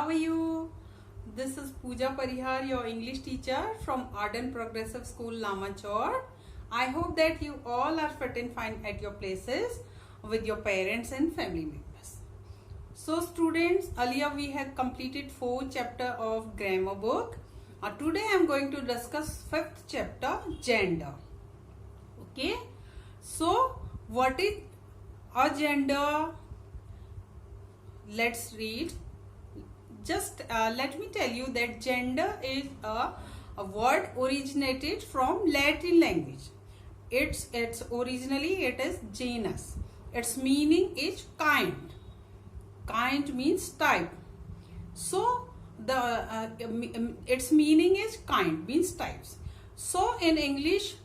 are you? This is Pooja Parihar, your English teacher from Arden Progressive School, Lamachor. I hope that you all are fit and fine at your places with your parents and family members. So students, earlier we had completed 4th chapter of grammar book. Today I am going to discuss 5th chapter, gender. Okay. So what is a gender? Let's read. Just let me tell you that gender is a word originated from Latin language. It's originally it is genus. Its meaning is kind. Kind means type. So the its meaning is kind means types. So in English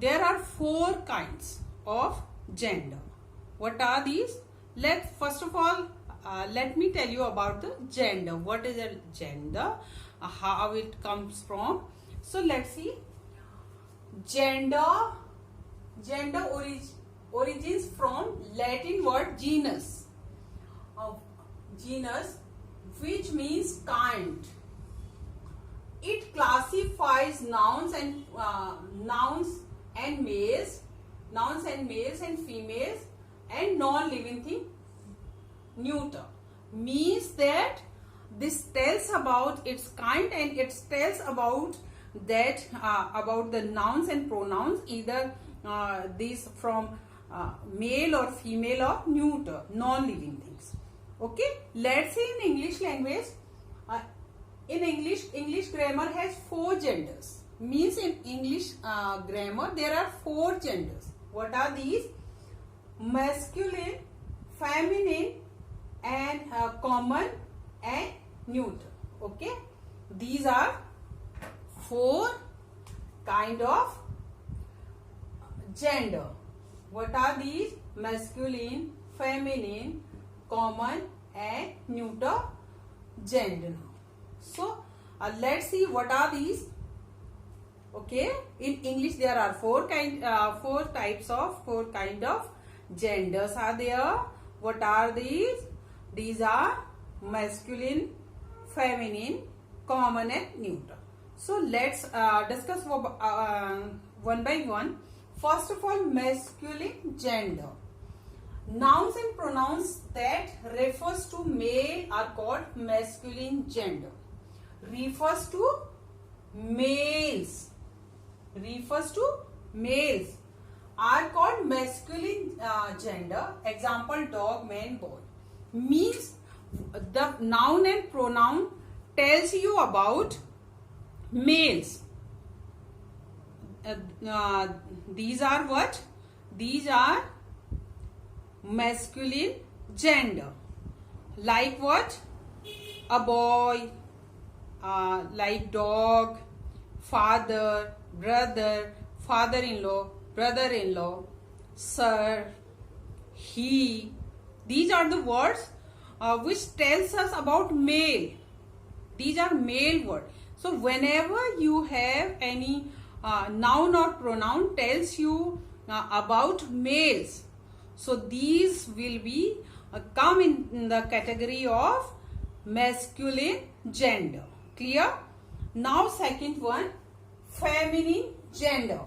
there are 4 kinds of gender. What are these? First of all, let me tell you about the gender. What is a gender? How it comes from? So let's see. Gender origins from Latin word genus. Genus, which means kind. It classifies nouns and males and females and non-living thing neuter. Means that this tells about its kind and it tells about that about the nouns and pronouns, either these from male or female or neuter, non-living things. Okay, let's see in English language. In English grammar has 4 genders. Means in English grammar there are 4 genders. What are these? Masculine, feminine, and common and neuter. Okay, these are 4 kind of gender. What are these? Masculine, feminine, common and neuter gender. So let's see what are these. Okay, in English there are 4 kind of genders are there. What are these? These are masculine, feminine, common and neuter. So let's discuss one by one. First of all, masculine gender. Nouns and pronouns that refers to male are called masculine gender. Refers to males are called masculine gender. Example, dog, man, boy. Means the noun and pronoun tells you about males. These are what? These are masculine gender. Like what? A boy, like dog, father, brother, father-in-law, brother-in-law, sir, he. These are the words which tells us about male. These are male words. So whenever you have any noun or pronoun tells you about males, so these will be come in the category of masculine gender. Clear? Now second one, feminine gender.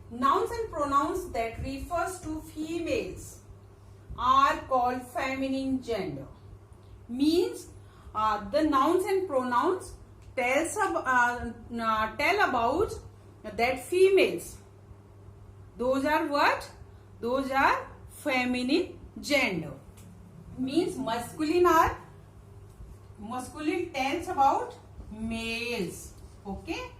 Nouns and pronouns that refers to females are called feminine gender. Means the nouns and pronouns tell about that females. Those are what? Those are feminine gender. Means masculine tells about males. Okay,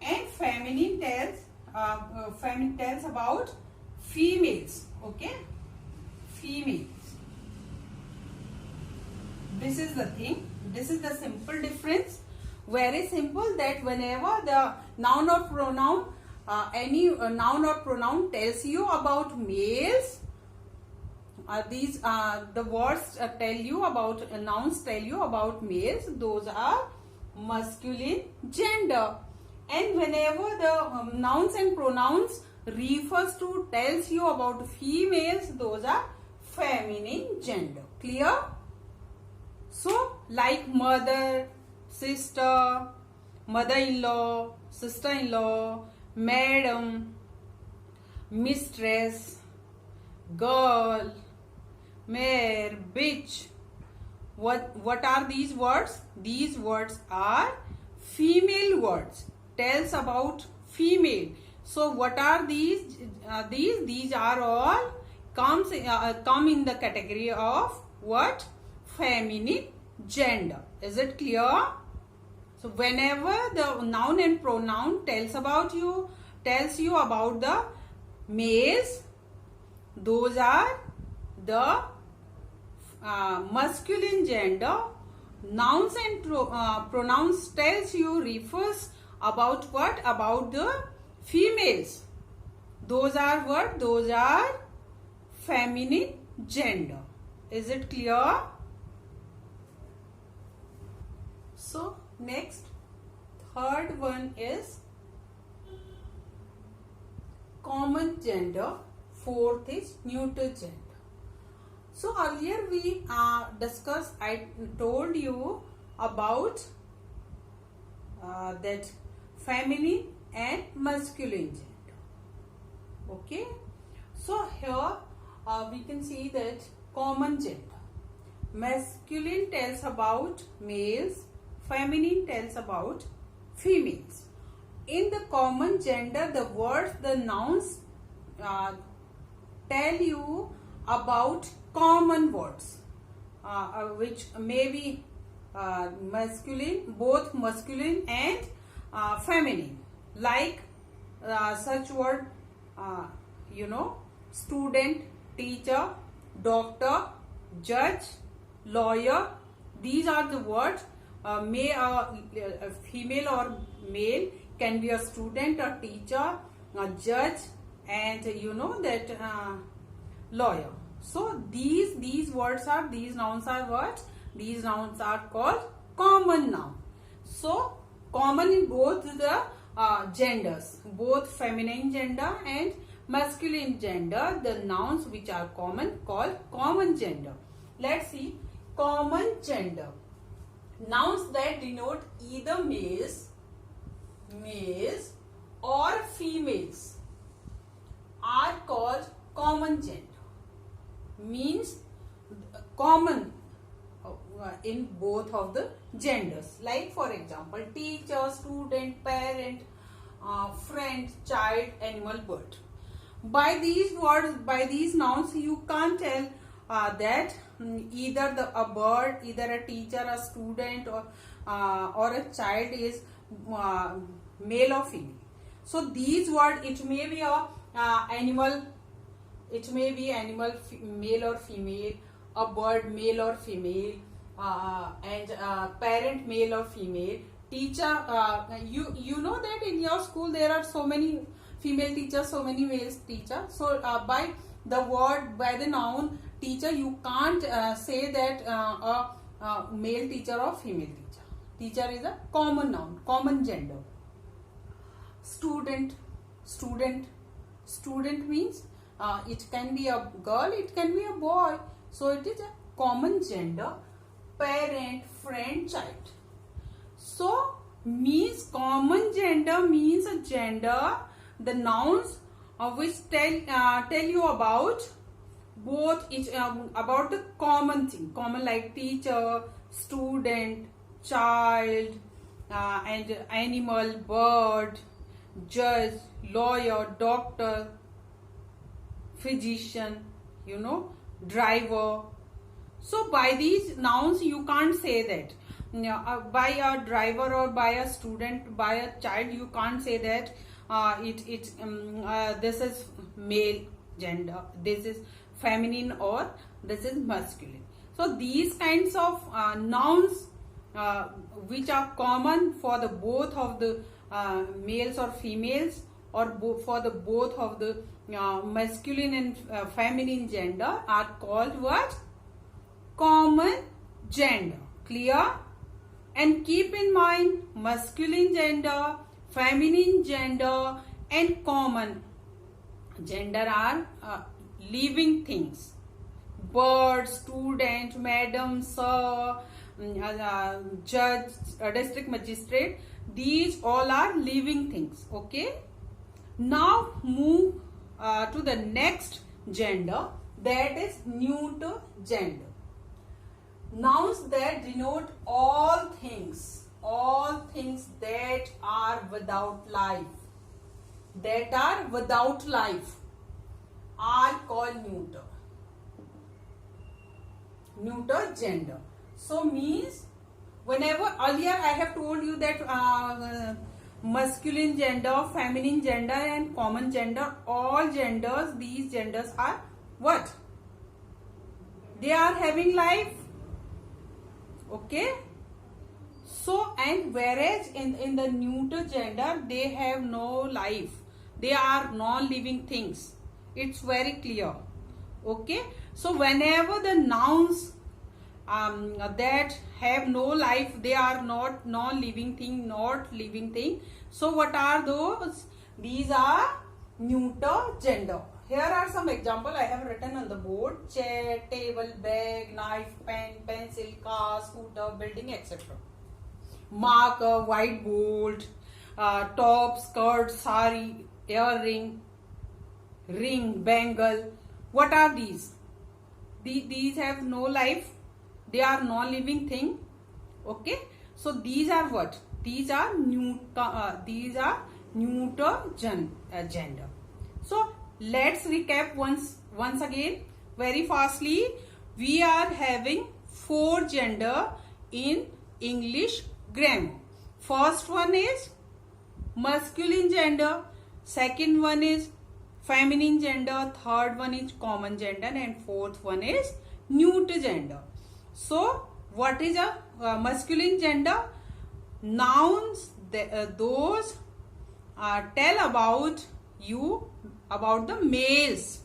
and feminine tells about females. Okay, females. This is the thing. This is the simple difference. Very simple, that whenever the noun or pronoun, any noun or pronoun tells you about males, the words tell you about nouns tell you about males. Those are masculine gender. And whenever the nouns and pronouns refers to tells you about females, those are feminine gender. Clear? So like mother, sister, mother-in-law, sister-in-law, madam, mistress, girl, mare, bitch. What are these words? These words are female words. Tells about female. So what are these? These are all come in the category of what? Feminine gender. Is it clear? So whenever the noun and pronoun tells you about the males, those are the masculine gender. Nouns and pronouns tells you refers about what? About the females. Those are what? Those are feminine gender. Is it clear? So next, third one is common gender. Fourth is neuter gender. So earlier we discussed, I told you about that feminine and masculine gender. Okay. So here we can see that common gender. Masculine tells about males, feminine tells about females. In the common gender, the words, the nouns tell you about common words which may be masculine, both masculine and feminine. Like such word, student, teacher, doctor, judge, lawyer. These are the words. May a female or male can be a student, a teacher, a judge, and lawyer. So these words are, these nouns are what? These nouns are called common noun. So common in both the genders, both feminine gender and masculine gender, the nouns which are common called common gender. Let's see common gender. Nouns that denote either males or females are called common gender. Means common in both of the genders. Like for example, teacher, student, parent, friend, child, animal, bird. By these words, by these nouns, you can't tell that either a bird, either a teacher, a student, or a child is male or female. So these words, it may be a animal. It may be animal male or female, a bird male or female, and parent male or female. Teacher, you know that in your school there are so many female teachers, so many male teachers. So by the word, by the noun teacher, you can't say that a male teacher or female teacher. Teacher is a common noun, common gender. Student means it can be a girl, it can be a boy. So it is a common gender. Parent, friend, child. So means common gender means a gender, the nouns which tell you about both about the common thing, common like teacher, student, child, and animal, bird, judge, lawyer, doctor, physician, driver. So by these nouns you can't say that by a driver or by a student, by a child, you can't say that this is male gender, this is feminine, or this is masculine. So these kinds of nouns which are common for the both of the males or females, or for the both of the masculine and feminine gender, are called what? Common gender. Clear? And keep in mind, masculine gender, feminine gender, and common gender are living things. Bird, student, madam, sir, judge, district magistrate. These all are living things. Okay. Now move to the next gender, that is neuter gender. Nouns that denote all things that are without life, are called neuter gender. So means, whenever earlier I have told you that masculine gender, feminine gender and common gender, all genders, these genders are what? They are having life. Okay. So, and whereas in the neuter gender, they have no life. They are non-living things. It's very clear. Okay. So, whenever the nouns that have no life, they are not non-living thing, so what are those? These are neuter gender. Here are some examples I have written on the board: chair, table, bag, knife, pen, pencil, car, scooter, building, etc. Marker, whiteboard, top, skirt, sari, earring, ring, bangle. What are these? These have no life. They are non-living thing. Okay. So these are what? These are neuter gender. So let's recap once again very fastly. We are having 4 gender in English grammar. First one is masculine gender, second one is feminine gender, third one is common gender, and fourth one is neuter gender. So what is a masculine gender? Nouns, those tell about you, about the males.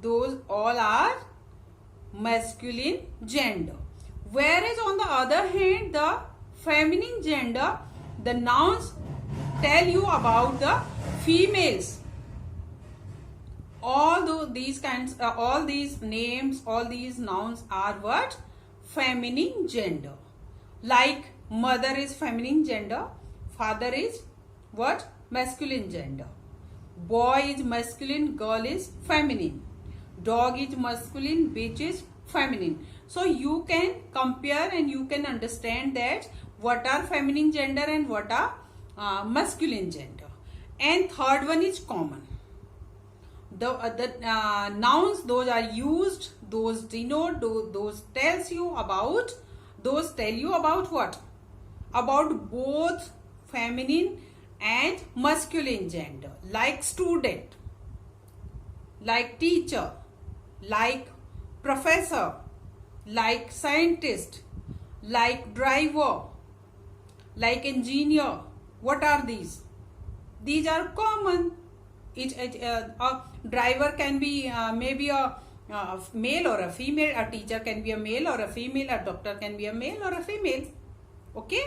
Those all are masculine gender. Whereas on the other hand, the feminine gender, the nouns tell you about the females. All these kinds, all these names, all these nouns are what? Feminine gender. Like mother is feminine gender, father is what? Masculine gender. Boy is masculine, girl is feminine. Dog is masculine, bitch is feminine. So you can compare and you can understand that what are feminine gender and what are masculine gender. And third one is common. The nouns, those are used, those denote, those tells you about, those tell you about what? About both feminine and masculine gender. Like student, like teacher, like professor, like scientist, like driver, like engineer. What are these? These are common. A driver can be maybe a male or a female. A teacher can be a male or a female. A doctor can be a male or a female. Okay.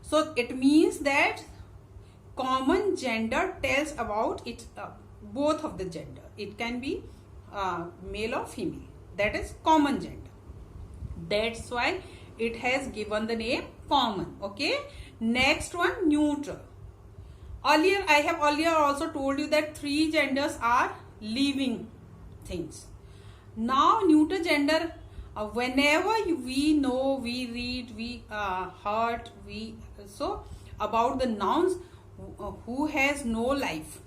So it means that common gender tells about it, both of the gender. It can be male or female. That is common gender. That's why it has given the name common. Okay. Next one, neutral. Earlier, I have also told you that 3 genders are living things. Now, neuter gender, whenever we know, we read, we heard, so about the nouns who has no life,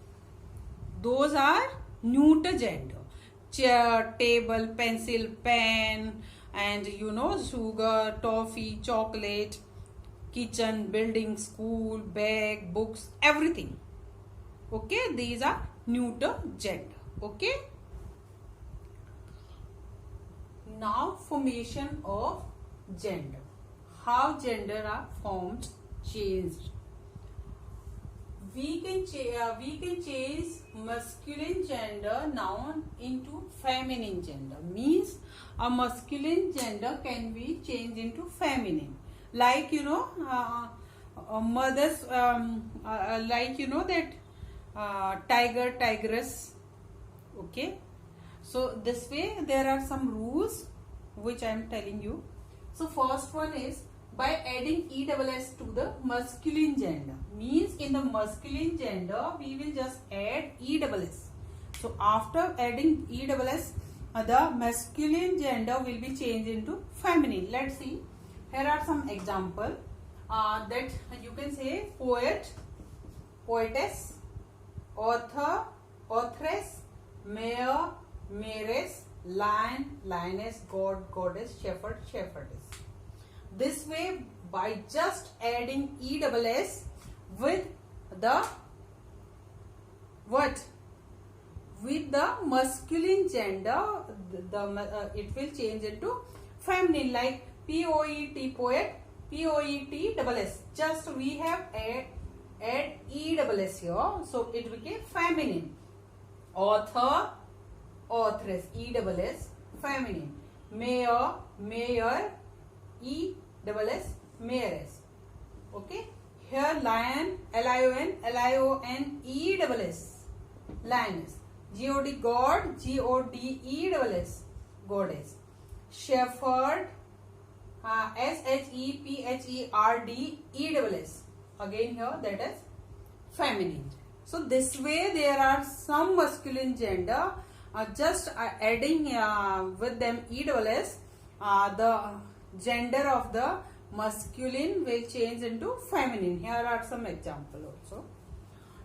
those are neuter gender. Chair, table, pencil, pen, and sugar, toffee, chocolate, kitchen, building, school, bag, books, everything. Okay, these are neuter gender. Okay. Now, formation of gender. How gender are formed, changed. We can change masculine gender noun into feminine gender. Means a masculine gender can be changed into feminine. Like mothers, like that tiger, tigress. Okay. So this way there are some rules which I am telling you. So first one is by adding ESS to the masculine gender. Means in the masculine gender we will just add ESS. So after adding ESS, the masculine gender will be changed into feminine. Let's see. Here are some example that you can say poet, poetess, author, authoress, mayor, mayoress, lion, lioness, god, goddess, shepherd, shepherdess. This way, by just adding ESS with the what? With the masculine gender, it will change into feminine, like poet, poet, poet, just we have add ESS here, so it became feminine. Author, authoress, ESS, feminine. Mayor, mayor, ESS, mayoress. Okay. Here lion, lion, lion, ESS, lioness. God, God, GODESS, goddess. Shepherd, SHEPHERD, ESS. Again here that is feminine. So this way there are some masculine gender, just adding with them ESS, the gender of the masculine will change into feminine. Here are some example also.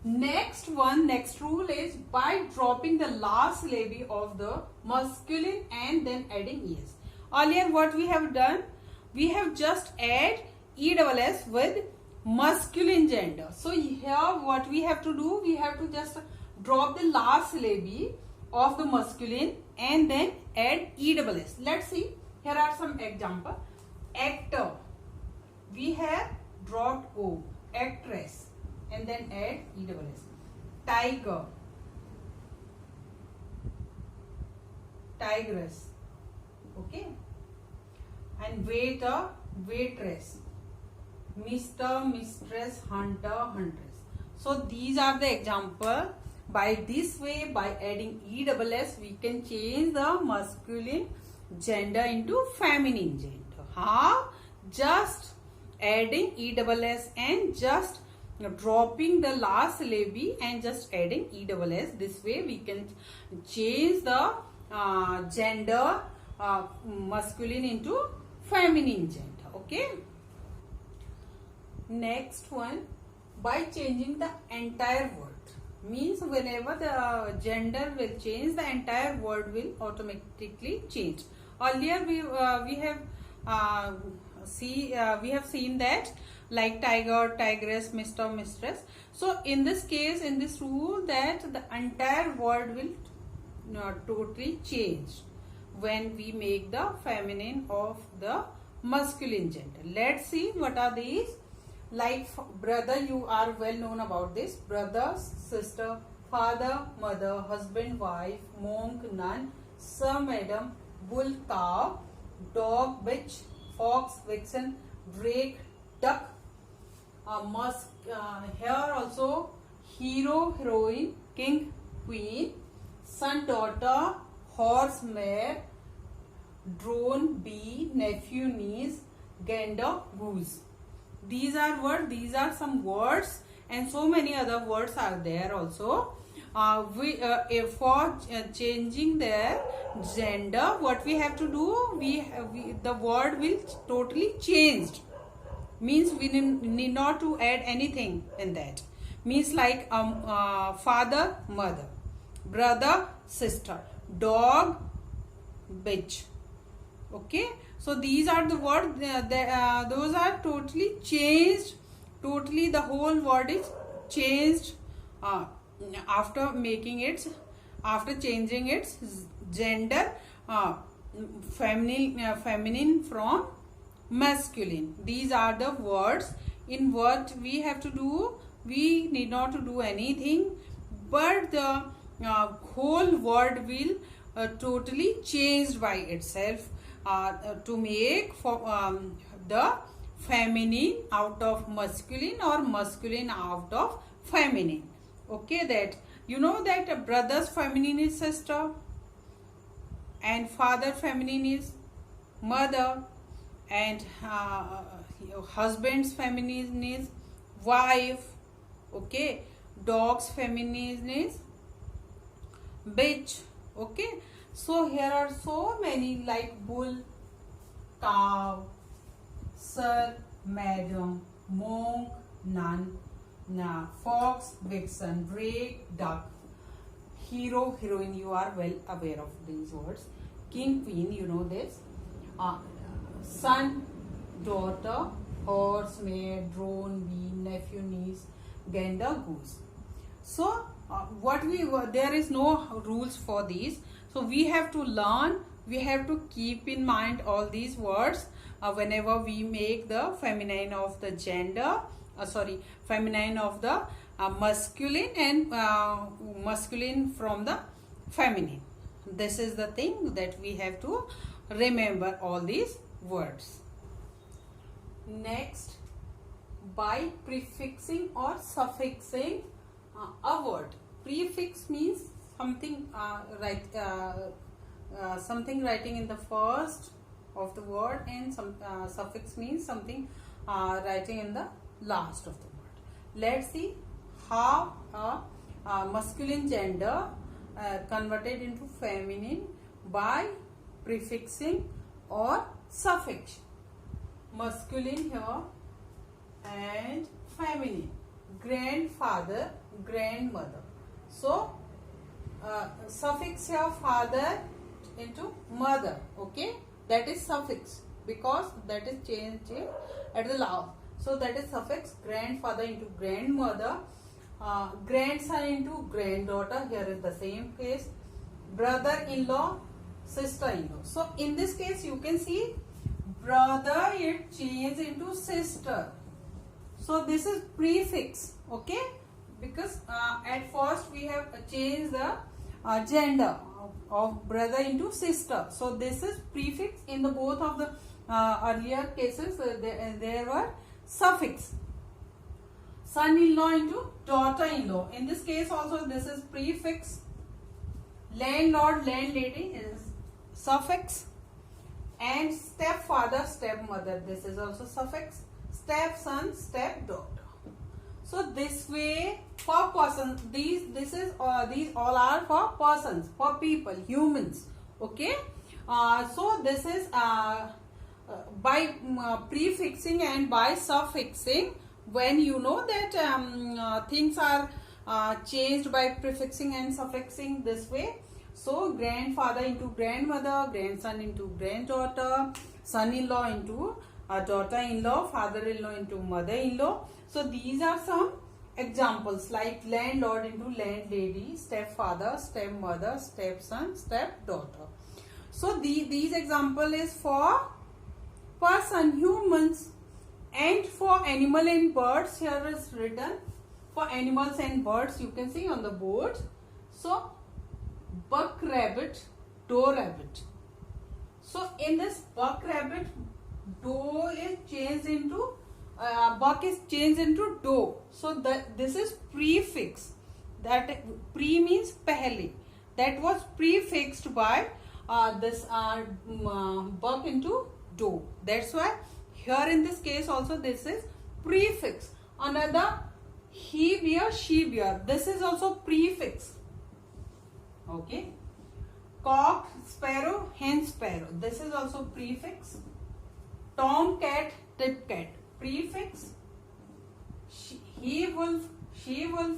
Next rule is by dropping the last syllable of the masculine and then adding es. Earlier what we have done, we have just add ESS with masculine gender. So here what we have to do, we have to just drop the last syllable of the masculine and then add ESS. Let's see. Here are some example. Actor, we have dropped O. Actress, and then add ESS. Tiger, tigress, okay. And waiter, waitress. Mr., mistress, hunter, huntress. So these are the example. By this way, by adding ESS, we can change the masculine gender into feminine gender. How? Just adding ESS and just dropping the last syllable and just adding ESS. This way we can change the gender masculine into feminine gender. Okay. Next one, by changing the entire word. Means whenever the gender will change, the entire word will automatically change. Earlier we have seen that like tiger, tigress, Mr., mistress. So in this case, in this rule, that the entire word will totally change when we make the feminine of the masculine gender. Let's see what are these. Like brother, you are well known about this. Brother, sister, father, mother, husband, wife, monk, nun, sir, madam, bull, cow, dog, bitch, fox, vixen, drake, duck, here also hero, heroine, king, queen, son, daughter, horse, mare, drone, bee, nephew, niece, gander, goose. These are words, these are some words, and so many other words are there also. For changing their gender, what we have to do, the word will totally changed. Means we need not to add anything in that. Means like father, mother, brother, sister, dog, bitch. Okay. So these are the words, those are totally changed. Totally the whole word is changed after changing its gender, feminine from masculine. These are the words. In what we have to do, we need not to do anything, but the whole word will totally changed by itself. To make the feminine out of masculine or masculine out of feminine. Okay, that you know that a brother's feminine is sister and father feminine is mother and husband's feminine is wife. Okay, dog's feminine is bitch. Okay, so here are so many like bull, cow, sir, madam, monk, nun, fox, vixen, drake, duck, hero, heroine. You are well aware of these words. King, queen, you know this. Son, daughter, horse, maid, drone, bee, nephew, niece, gander, goose. So there is no rules for these. So we have to learn. We have to keep in mind all these words whenever we make the feminine of the gender. Feminine of the masculine and masculine from the feminine. This is the thing that we have to remember all these words. Next, by prefixing or suffixing a word. Prefix means something something writing in the first of the word, and some suffix means something writing in the last of the word. Let's see how a masculine gender converted into feminine by prefixing or suffix. Masculine here and feminine. Grandfather, grandmother. So suffix here father into mother. Okay, that is suffix because that is changed at the last. So that is suffix. Grandfather into grandmother, grandson into granddaughter. Here is the same case. Brother-in-law, sister-in-law. So in this case you can see brother it changed into sister. So this is prefix. Okay, because at first we have changed the gender of brother into sister. So this is prefix. In the both of the earlier cases there were suffix. Son-in-law into daughter-in-law. In this case also this is prefix. Landlord, landlady is suffix. And stepfather, stepmother, this is also suffix. Stepson, stepdaughter. So this way for persons, these all are for persons, for people, humans. Okay. So this is by prefixing and by suffixing. When you know that things are changed by prefixing and suffixing this way. So grandfather into grandmother, grandson into granddaughter, son-in-law into daughter-in-law, father-in-law into mother-in-law. So these are some examples like landlord into landlady, stepfather, stepmother, stepson, stepdaughter. So these example is for person, humans, and for animal and birds. Here is written for animals and birds. You can see on the board. So buck rabbit, doe rabbit. So in this buck rabbit, doe is changed into buck is changed into doe. So this is prefix. That pre means pehle. That was prefixed by this buck into doe. That's why here in this case also this is prefix. Another he bear, she bear. This is also prefix. Okay. Cock, sparrow, hen sparrow. This is also prefix. Tom cat, tip cat. Prefix. He wolf, she wolf,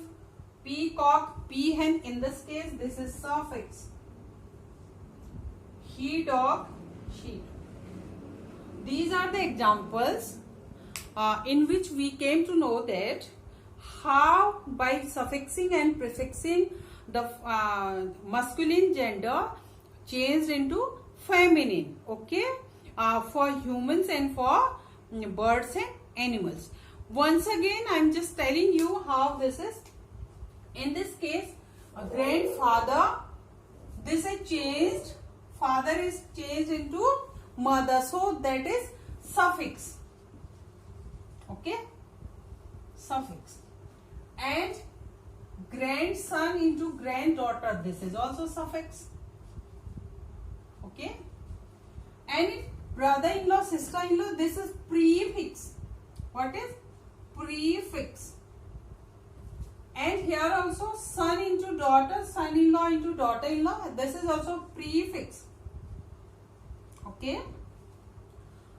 peacock, peahen. In this case, this is suffix. He dog, she dog. These are the examples in which we came to know that how by suffixing and prefixing the masculine gender changed into feminine. Okay, for humans and for birds and animals. Once again, I am just telling you how this is. In this case, a grandfather, this is changed. Father is changed into mother. So that is suffix. Okay, suffix. And grandson into granddaughter, this is also suffix. Okay. And brother-in-law, sister-in-law, this is prefix. What is prefix? And here also son into daughter, son-in-law into daughter-in-law, this is also prefix. Okay.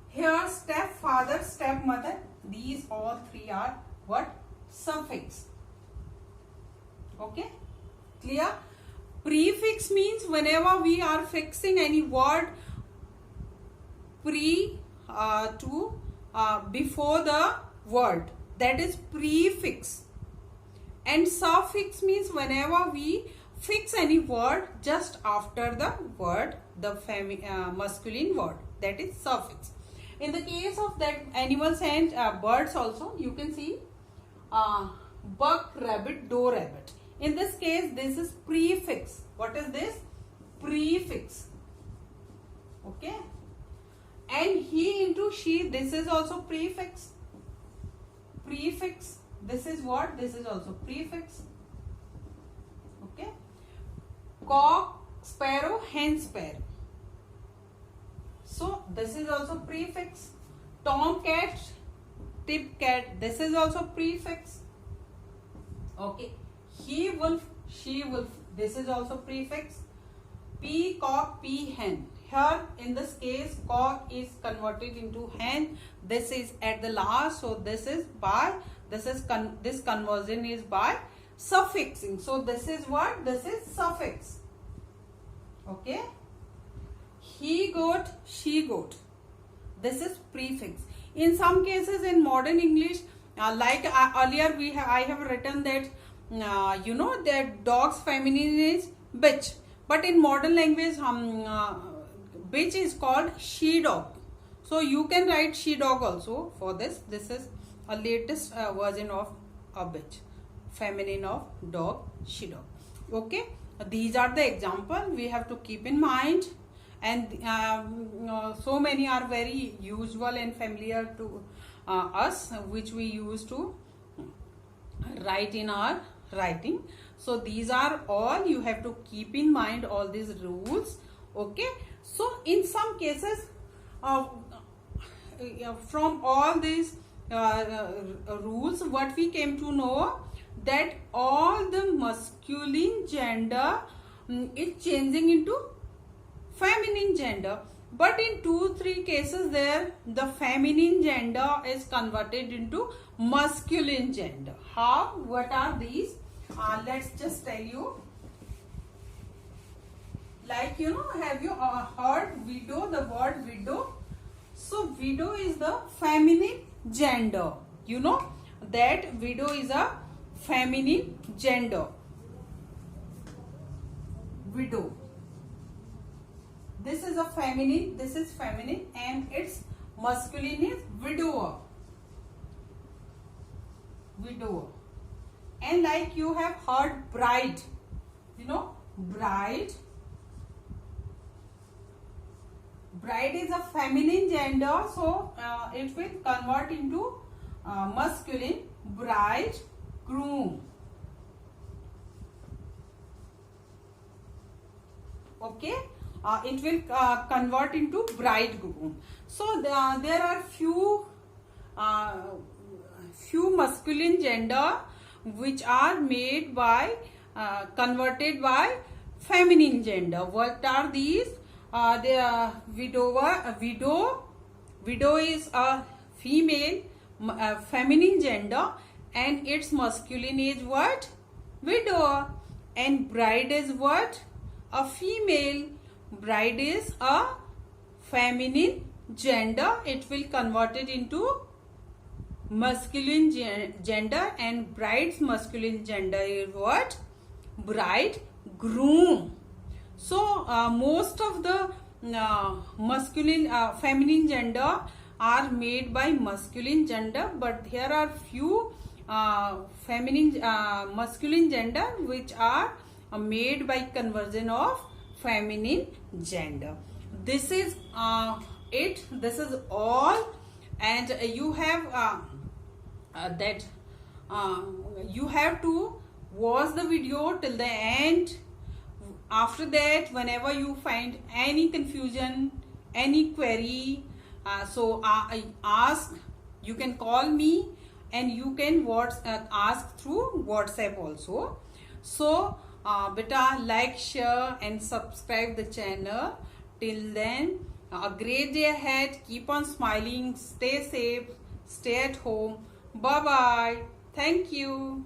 Here stepfather, stepmother, these all three are what? Suffix. Okay. Clear? Prefix means whenever we are fixing any word before the word, that is prefix. And suffix means whenever we fix any word just after the word, the masculine word, that is suffix. In the case of that animals and birds also, you can see buck, rabbit, doe, rabbit. In this case, this is prefix. What is this? Prefix. Okay. And he into she, this is also prefix. Prefix. This is what? This is also prefix. Okay. Cock, sparrow, hen, sparrow. So this is also prefix. Tom cat, tip cat, this is also prefix. Okay. He wolf, she wolf, this is also prefix. Peacock, peahen. Here in this case, cock is converted into hen. This is at the last, so this is by, this conversion is by suffixing. So this is what? This is suffix. Okay. He goat, she goat. This is prefix. In some cases in modern English, like earlier I have written that you know that dog's feminine is bitch. But in modern language, bitch is called she dog. So you can write she dog also for this. This is a latest version of a bitch. Feminine of dog, she dog. Okay. These are the example we have to keep in mind. And so many are very usual and familiar to us, which we use to write in our writing. So these are all you have to keep in mind, all these rules. Okay. So in some cases, from all these rules, what we came to know that all the masculine gender is changing into feminine gender, but in 2-3 cases there the feminine gender is converted into masculine gender. How? What are these? Let's just tell you. Like, you know, have you heard widow, the word widow? So widow is the feminine gender. You know that widow is a feminine gender. Widow. This is a feminine, this is feminine, and its masculine is widower. Widower. And like you have heard bride, you know, bride. Bride is a feminine gender, so it will convert into masculine, bride, groom. Okay. It will convert into bridegroom. So there are few masculine gender which are made by converted by feminine gender. What are these? The widower, widow is a female feminine gender, and its masculine is what? Widower. And bride is what? A female. Bride is a feminine gender. It will convert it into masculine gender, and bride's masculine gender is what? Bride, groom. So most of the masculine feminine gender are made by masculine gender, but here are few masculine gender which are made by conversion of feminine gender. This is it. This is all, and you have you have to watch the video till the end. After that, whenever you find any confusion, any query, So I ask, you can call me, and you can ask through WhatsApp also. So beta, like, share and subscribe the channel. Till then, a great day ahead. Keep on smiling. Stay safe. Stay at home. Bye bye. Thank you.